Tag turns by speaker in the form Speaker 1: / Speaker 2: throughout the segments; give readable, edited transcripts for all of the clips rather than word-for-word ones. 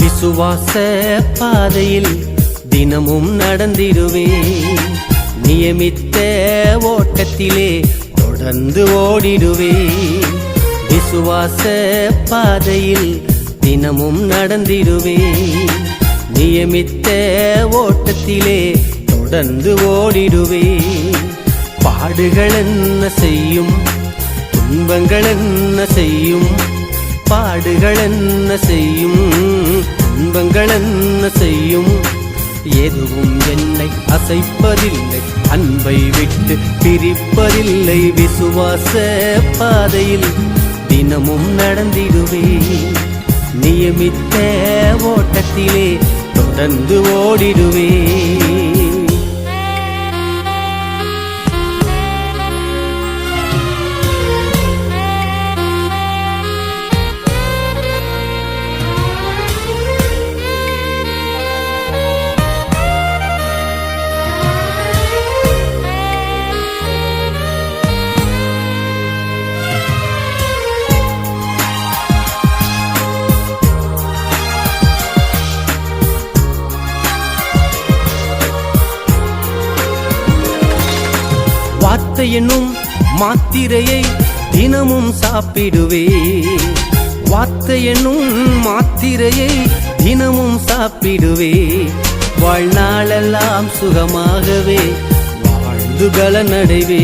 Speaker 1: விசுவாச பாதையில் தினமும் நடந்திடுவே, நியமித்த ஓட்டத்திலே தொடர்ந்து ஓடிடுவே. விசுவாச பாதையில் தினமும் நடந்திடுவே, நியமித்த ஓட்டத்திலே தொடர்ந்து ஓடிடுவே. பாடுகள் என்ன செய்யும், துன்பங்கள் என்ன செய்யும், பாடுகள் என்ன செய்யும், துன்பங்கள் என்ன செய்யும், எதுவும் என்னை அசைப்பதில்லை, அன்பை விட்டு பிரிப்பதில்லை. விசுவாச பாதையில் தினமும் நடந்திடுவே, நியமித்த ஓட்டத்திலே தொடர்ந்து ஓடிடுவே. வார்த்தை என்னும் மாத்திரையை தினமும் சாப்பிடுவே, வார்த்தை என்னும் மாத்திரையை தினமும் சாப்பிடுவே. வாழ்நாளெல்லாம் சுகமாகவே வாழ்ந்து பலனடைவே,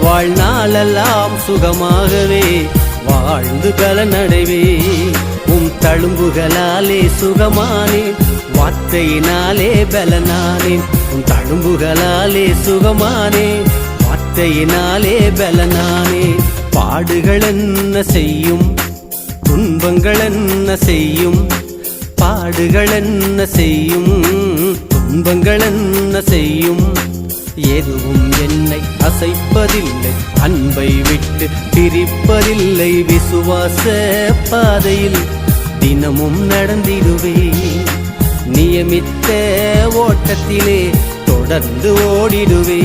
Speaker 1: வாழ்நாளெல்லாம் சுகமாகவே வாழ்ந்து பலனடைவே. தழும்புகளாலே சுகமானேன், வார்த்தையினாலே பலனானேன். தழும்புகளாலே சுகமானேன், வார்த்தையினாலே பலனானே. பாடுகள் என்ன செய்யும், துன்பங்கள் என்ன செய்யும், பாடுகள் என்ன செய்யும், துன்பங்கள் என்ன செய்யும், எதுவும் என்னை அசைப்பதில்லை, அன்பை விட்டு பிரிப்பதில்லை. விசுவாச பாதையில் தினமும் நடந்திடுவே, நியமித்த ஓட்டத்திலே தொடர்ந்து ஓடிடுவே.